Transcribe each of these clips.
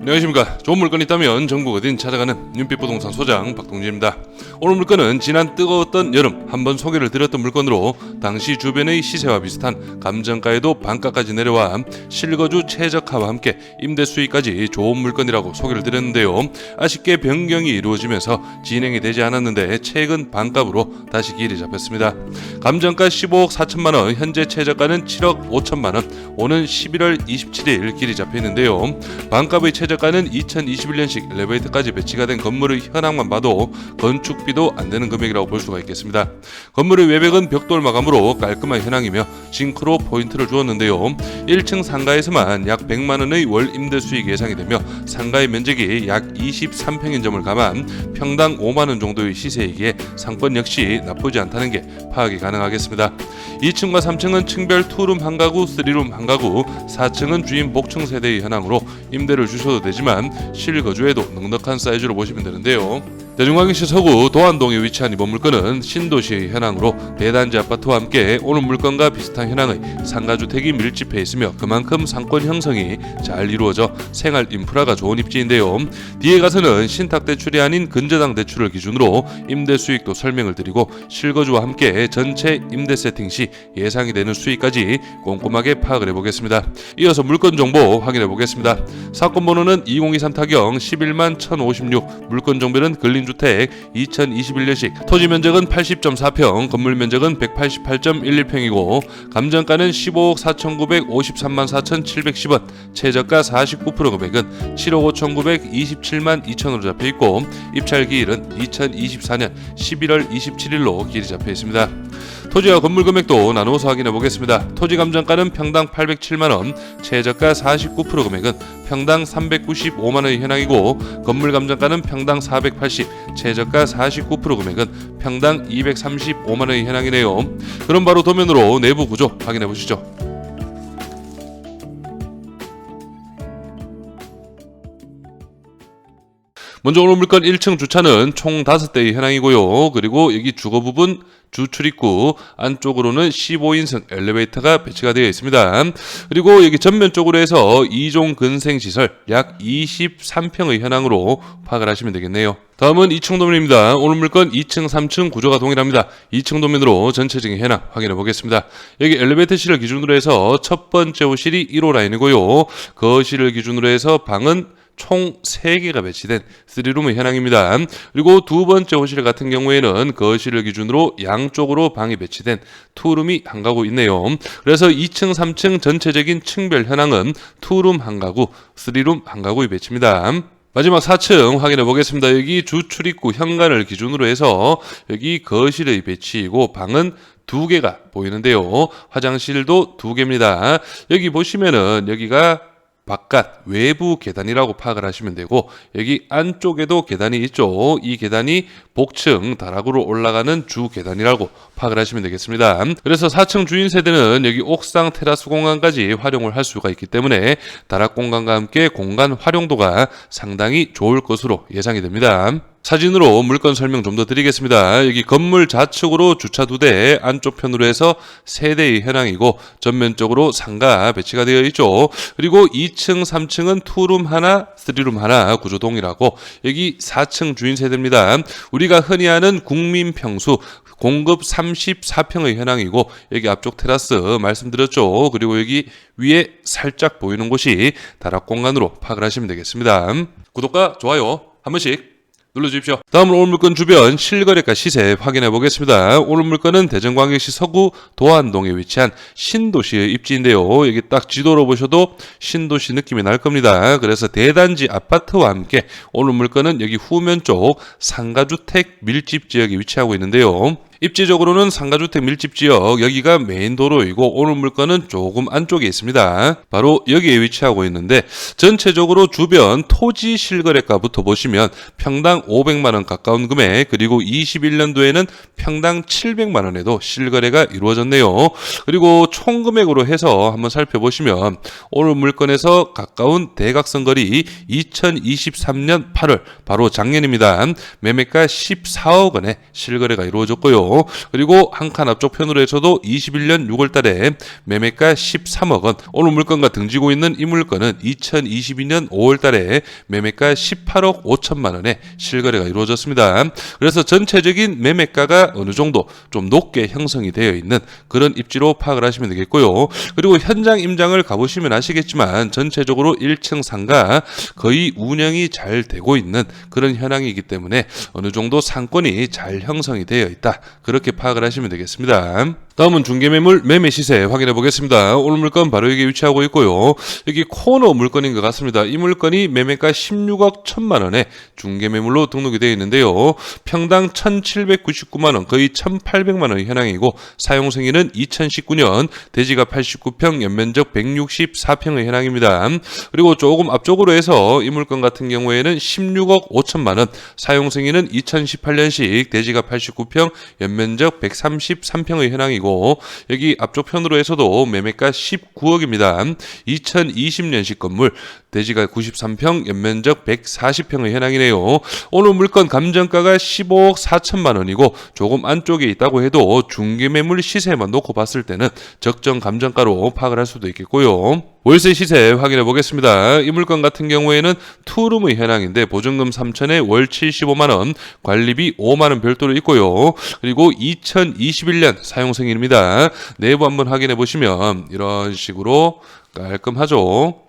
안녕하십니까. 좋은 물건 있다면 전국 어딘 찾아가는 윤빛부동산 소장 박동진입니다. 오늘 물건은 지난 뜨거웠던 여름 한번 소개를 드렸던 물건으로 당시 주변의 시세와 비슷한 감정가에도 반가까지 내려와 실거주 최저가와 함께 임대 수익까지 좋은 물건이라고 소개를 드렸는데요. 아쉽게 변경이 이루어지면서 진행이 되지 않았는데 최근 반값으로 다시 길이 잡혔습니다. 감정가 15억 4천만원, 현재 최저가는 7억 5천만원, 오는 11월 27일 길이 잡혀있는데요. 반값의 최저가는 2021년식 엘리베이터까지 배치가 된 건물의 현황만 봐도 건축비도 안되는 금액이라고 볼 수가 있겠습니다. 건물의 외벽은 벽돌 마감으로 깔끔한 현황이며 징크로 포인트를 주었는데요. 1층 상가에서만 약 100만원의 월 임대 수익 예상이 되며 상가의 면적이 약 23평인 점을 감안 평당 5만원 정도의 시세이기에 상권 역시 나쁘지 않다는 게 파악이 가능하겠습니다. 2층과 3층은 층별 2룸 한 가구, 3룸 한 가구, 4층은 주인 복층 세대의 현황으로 임대를 주셔도 되지만 실거주에도 넉넉한 사이즈로 보시면 되는데요. 대중광역시 서구 도안동에 위치한 이번 물건은 신도시의 현황으로 대단지 아파트와 함께 오는 물건과 비슷한 현황의 상가주택이 밀집해 있으며 그만큼 상권 형성이 잘 이루어져 생활 인프라가 좋은 입지인데요. 뒤에 가서는 신탁대출이 아닌 근저당 대출을 기준으로 임대 수익도 설명을 드리고 실거주와 함께 전체 임대 세팅 시 예상이 되는 수익까지 꼼꼼하게 파악을 해보겠습니다. 이어서 물건 정보 확인해 보겠습니다. 사건 번호는 2023타경 11만 1056, 물건 정보는 근린주택 2021년식, 토지 면적은 80.4평, 건물 면적은 188.11평이고 감정가는 15억 4,953만 4,710원, 최저가 49% 금액은 7억 5,927만 2천원으로 잡혀있고 입찰기일은 2024년 11월 27일로 길이 잡혀있습니다. 토지와 건물 금액도 나누어서 확인해 보겠습니다. 토지 감정가는 평당 807만원, 최저가 49% 금액은 평당 395만원의 현황이고 건물 감정가는 평당 480, 최저가 49% 금액은 평당 235만원의 현황이네요. 그럼 바로 도면으로 내부 구조 확인해 보시죠. 먼저 오늘 물건 1층 주차는 총 5대의 현황이고요. 그리고 여기 주거 부분 주출입구 안쪽으로는 15인승 엘리베이터가 배치가 되어 있습니다. 그리고 여기 전면 쪽으로 해서 2종 근생시설 약 23평의 현황으로 파악을 하시면 되겠네요. 다음은 2층 도면입니다. 오늘 물건 2층, 3층 구조가 동일합니다. 2층 도면으로 전체적인 현황 확인해 보겠습니다. 여기 엘리베이터실을 기준으로 해서 첫 번째 호실이 1호 라인이고요. 거실을 기준으로 해서 방은 총 3개가 배치된 3룸의 현황입니다. 그리고 두 번째 호실 같은 경우에는 거실을 기준으로 양쪽으로 방이 배치된 2룸이 한 가구 있네요. 그래서 2층, 3층 전체적인 층별 현황은 2룸 한 가구, 3룸 한 가구의 배치입니다. 마지막 4층 확인해 보겠습니다. 여기 주출입구 현관을 기준으로 해서 여기 거실의 배치이고 방은 2개가 보이는데요. 화장실도 2개입니다. 여기 보시면은 여기가 바깥 외부 계단이라고 파악을 하시면 되고 여기 안쪽에도 계단이 있죠. 이 계단이 복층 다락으로 올라가는 주 계단이라고 파악을 하시면 되겠습니다. 그래서 4층 주인 세대는 여기 옥상 테라스 공간까지 활용을 할 수가 있기 때문에 다락 공간과 함께 공간 활용도가 상당히 좋을 것으로 예상이 됩니다. 사진으로 물건 설명 좀 더 드리겠습니다. 여기 건물 좌측으로 주차 2대, 안쪽 편으로 해서 3대의 현황이고 전면적으로 상가 배치가 되어 있죠. 그리고 2층, 3층은 2룸 하나, 3룸 하나 구조 동일하고 여기 4층 주인 세대입니다. 우리가 흔히 아는 국민평수 공급 34평의 현황이고 여기 앞쪽 테라스 말씀드렸죠. 그리고 여기 위에 살짝 보이는 곳이 다락 공간으로 파악을 하시면 되겠습니다. 구독과 좋아요 한 번씩 눌러주십시오. 다음은 오늘 물건 주변 실거래가 시세 확인해 보겠습니다. 오늘 물건은 대전광역시 서구 도안동에 위치한 신도시의 입지인데요. 여기 딱 지도로 보셔도 신도시 느낌이 날 겁니다. 그래서 대단지 아파트와 함께 오늘 물건은 여기 후면 쪽 상가주택 밀집 지역에 위치하고 있는데요. 입지적으로는 상가주택 밀집지역 여기가 메인 도로이고 오늘 물건은 조금 안쪽에 있습니다. 바로 여기에 위치하고 있는데 전체적으로 주변 토지 실거래가부터 보시면 평당 500만원 가까운 금액, 그리고 21년도에는 평당 700만원에도 실거래가 이루어졌네요. 그리고 총 금액으로 해서 한번 살펴보시면 오늘 물건에서 가까운 대각선 거리 2023년 8월 바로 작년입니다. 매매가 14억 원에 실거래가 이루어졌고요. 있고요. 그리고 한 칸 앞쪽 편으로 해서도 21년 6월 달에 매매가 13억 원, 오늘 물건과 등지고 있는 이 물건은 2022년 5월 달에 매매가 18억 5천만 원에 실거래가 이루어졌습니다. 그래서 전체적인 매매가가 어느 정도 좀 높게 형성이 되어 있는 그런 입지로 파악을 하시면 되겠고요. 그리고 현장 임장을 가보시면 아시겠지만 전체적으로 1층 상가 거의 운영이 잘 되고 있는 그런 현황이기 때문에 어느 정도 상권이 잘 형성이 되어 있다, 그렇게 파악을 하시면 되겠습니다. 다음은 중개매물 매매 시세 확인해 보겠습니다. 오늘 물건 바로 여기 위치하고 있고요. 여기 코너 물건인 것 같습니다. 이 물건이 매매가 16억 1천만 원에 중개매물로 등록이 되어 있는데요. 평당 1,799만 원, 거의 1,800만 원의 현황이고 사용승인은 2019년, 대지가 89평, 연면적 164평의 현황입니다. 그리고 조금 앞쪽으로 해서 이 물건 같은 경우에는 16억 5천만 원, 사용승인은 2018년식, 대지가 89평, 연면적 133평의 현황이고 여기 앞쪽 편으로 해서도 매매가 19억입니다. 2020년식 건물, 대지가 93평, 연면적 140평의 현황이네요. 오늘 물건 감정가가 15억 4천만 원이고 조금 안쪽에 있다고 해도 중개매물 시세만 놓고 봤을 때는 적정 감정가로 파악을 할 수도 있겠고요. 월세 시세 확인해 보겠습니다. 이 물건 같은 경우에는 투룸의 현황인데 보증금 3천에 월 75만 원, 관리비 5만 원 별도로 있고요. 그리고 2021년 사용승인입니다. 내부 한번 확인해 보시면 이런 식으로 깔끔하죠.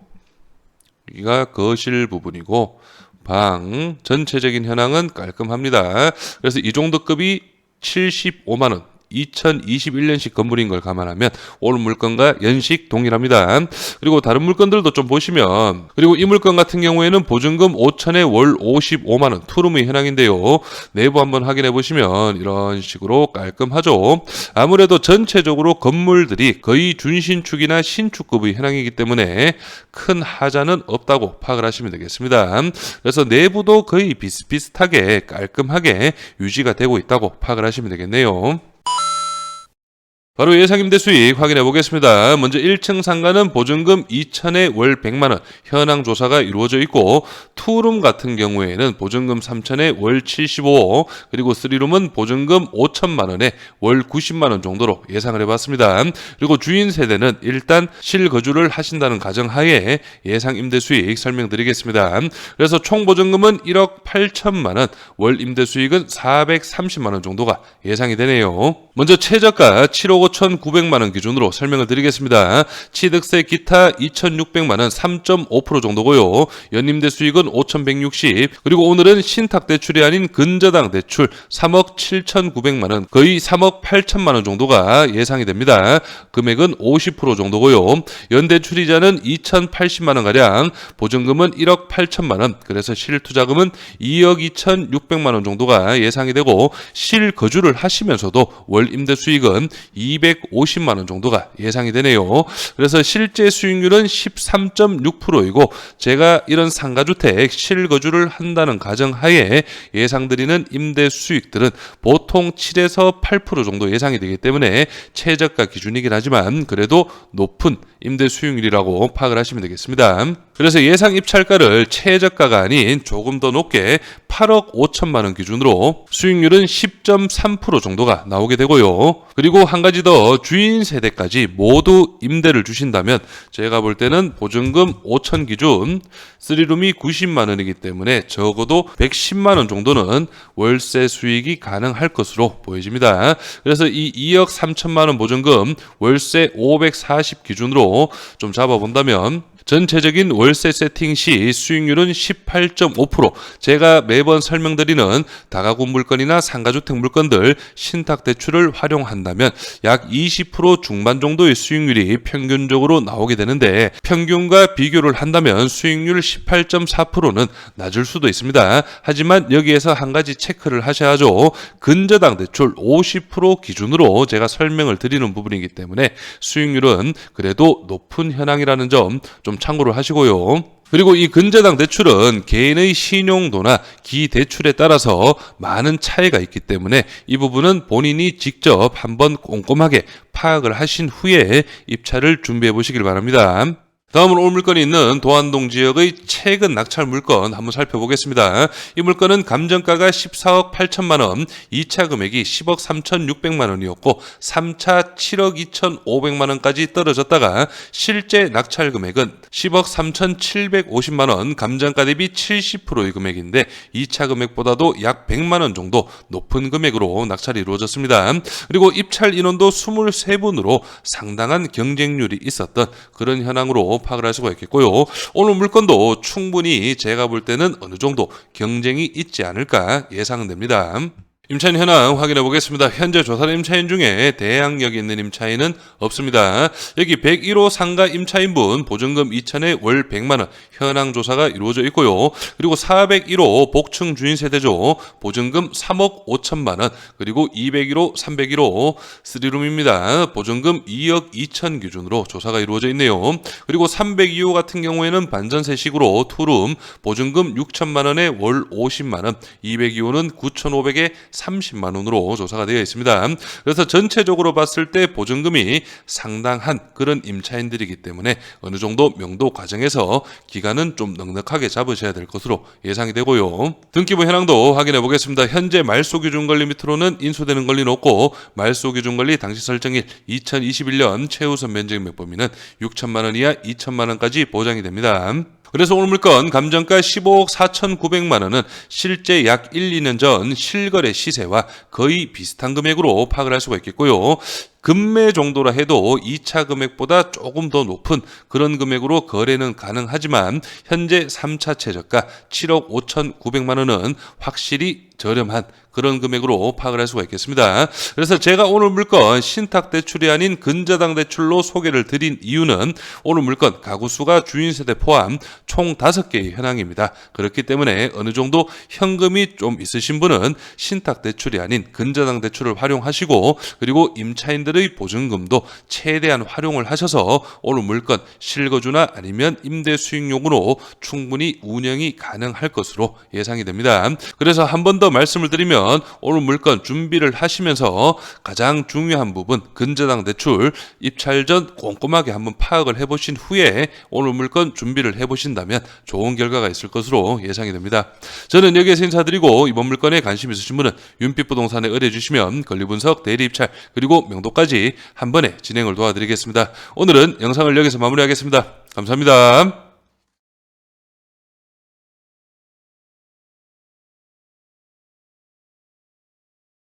여기가 거실 부분이고 방 전체적인 현황은 깔끔합니다. 그래서 이 정도 급이 75만 원, 2021년식 건물인 걸 감안하면 오늘 물건과 연식 동일합니다. 그리고 다른 물건들도 좀 보시면, 그리고 이 물건 같은 경우에는 보증금 5천에 월 55만 원, 투룸의 현황인데요. 내부 한번 확인해 보시면 이런 식으로 깔끔하죠. 아무래도 전체적으로 건물들이 거의 준신축이나 신축급의 현황이기 때문에 큰 하자는 없다고 파악을 하시면 되겠습니다. 그래서 내부도 거의 비슷비슷하게 깔끔하게 유지가 되고 있다고 파악을 하시면 되겠네요. 바로 예상임대 수익 확인해 보겠습니다. 먼저 1층 상가는 보증금 2천에 월 100만 원 현황 조사가 이루어져 있고, 투룸 같은 경우에는 보증금 3천에 월 75, 그리고 3룸은 보증금 5천만 원에 월 90만 원 정도로 예상을 해봤습니다. 그리고 주인 세대는 일단 실거주를 하신다는 가정하에 예상 임대 수익 설명드리겠습니다. 그래서 총 보증금은 1억 8천만 원, 월 임대 수익은 430만 원 정도가 예상이 되네요. 먼저 최저가 7억 5,900만 원 기준으로 설명을 드리겠습니다. 취득세 기타 2,600만 원, 3.5% 정도고요. 연임대 수익은 5,160, 그리고 오늘은 신탁 대출이 아닌 근저당 대출 3억 7,900만 원, 거의 3억 8천만 원 정도가 예상이 됩니다. 금액은 50% 정도고요. 연대출이자는 2,080만 원 가량, 보증금은 1억 8천만 원, 그래서 실투자금은 2억 2,600만 원 정도가 예상이 되고, 실거주를 하시면서도 월 임대 수익은 250만 원 정도가 예상이 되네요. 그래서 실제 수익률은 13.6%이고 제가 이런 상가주택 실거주를 한다는 가정하에 예상드리는 임대 수익들은 보통 7에서 8% 정도 예상이 되기 때문에 최저가 기준이긴 하지만 그래도 높은 임대 수익률이라고 파악을 하시면 되겠습니다. 그래서 예상 입찰가를 최저가가 아닌 조금 더 높게 8억 5천만 원 기준으로 수익률은 10.3% 정도가 나오게 되고요. 그리고 한 가지 더, 주인 세대까지 모두 임대를 주신다면 제가 볼 때는 보증금 5천 기준 3룸이 90만 원이기 때문에 적어도 110만 원 정도는 월세 수익이 가능할 것으로 보여집니다. 그래서 이 2억 3천만 원 보증금 월세 540 기준으로 좀 잡아본다면 전체적인 월세 세팅 시 수익률은 18.5%, 제가 매번 설명드리는 다가구 물건이나 상가주택 물건들 신탁대출을 활용한다면 약 20% 중반 정도의 수익률이 평균적으로 나오게 되는데, 평균과 비교를 한다면 수익률 18.4%는 낮을 수도 있습니다. 하지만 여기에서 한 가지 체크를 하셔야죠. 근저당 대출 50% 기준으로 제가 설명을 드리는 부분이기 때문에 수익률은 그래도 높은 현황이라는 점 좀 참고를 하시고요. 그리고 이 근저당 대출은 개인의 신용도나 기대출에 따라서 많은 차이가 있기 때문에 이 부분은 본인이 직접 한번 꼼꼼하게 파악을 하신 후에 입찰을 준비해 보시길 바랍니다. 다음은 오늘 물건이 있는 도안동 지역의 최근 낙찰 물건 한번 살펴보겠습니다. 이 물건은 감정가가 14억 8천만 원, 2차 금액이 10억 3,600만 원이었고 3차 7억 2,500만 원까지 떨어졌다가 실제 낙찰 금액은 10억 3,750만 원, 감정가 대비 70%의 금액인데 2차 금액보다도 약 100만 원 정도 높은 금액으로 낙찰이 이루어졌습니다. 그리고 입찰 인원도 23분으로 상당한 경쟁률이 있었던 그런 현황으로 파악을 할 수가 있겠고요. 오늘 물건도 충분히 제가 볼 때는 어느 정도 경쟁이 있지 않을까 예상됩니다. 임차인 현황 확인해 보겠습니다. 현재 조사된 임차인 중에 대항력이 있는 임차인은 없습니다. 여기 101호 상가 임차인분 보증금 2천에 월 100만 원 현황 조사가 이루어져 있고요. 그리고 401호 복층 주인 세대죠. 보증금 3억 5천만 원. 그리고 201호 301호 3룸입니다. 보증금 2억 2천 기준으로 조사가 이루어져 있네요. 그리고 302호 같은 경우에는 반전세식으로 투룸 보증금 6천만 원에 월 50만 원. 202호는 9,500에 30만 원으로 조사가 되어 있습니다. 그래서 전체적으로 봤을 때 보증금이 상당한 그런 임차인들이기 때문에 어느 정도 명도 과정에서 기간은 좀 넉넉하게 잡으셔야 될 것으로 예상이 되고요. 등기부 현황도 확인해 보겠습니다. 현재 말소 기준 권리 밑으로는 인수되는 권리는 없고 말소 기준 권리 당시 설정일 2021년 최우선 면적인맥 범위는 6천만 원 이하 2천만 원까지 보장이 됩니다. 그래서 오늘 물건 감정가 15억 4,900만 원은 실제 약 1, 2년 전 실거래 시세와 거의 비슷한 금액으로 파악을 할 수가 있겠고요. 금매 정도라 해도 2차 금액보다 조금 더 높은 그런 금액으로 거래는 가능하지만 현재 3차 최저가 7억 5,900만 원은 확실히 저렴한 그런 금액으로 파악을 할 수가 있겠습니다. 그래서 제가 오늘 물건 신탁 대출이 아닌 근저당 대출로 소개를 드린 이유는 오늘 물건 가구 수가 주인 세대 포함 총 5개의 현황입니다. 그렇기 때문에 어느 정도 현금이 좀 있으신 분은 신탁 대출이 아닌 근저당 대출을 활용하시고 그리고 임차인들의 보증금도 최대한 활용을 하셔서 오늘 물건 실거주나 아니면 임대 수익용으로 충분히 운영이 가능할 것으로 예상이 됩니다. 그래서 한 번 더 말씀을 드리면 오늘 물건 준비를 하시면서 가장 중요한 부분 근저당 대출 입찰 전 꼼꼼하게 한번 파악을 해보신 후에 오늘 물건 준비를 해보신다면 좋은 결과가 있을 것으로 예상이 됩니다. 저는 여기에서 인사드리고 이번 물건에 관심 있으신 분은 윤빛부동산에 의뢰주시면 권리분석, 대리입찰 그리고 명도까지 한 번에 진행을 도와드리겠습니다. 오늘은 영상을 여기서 마무리하겠습니다. 감사합니다.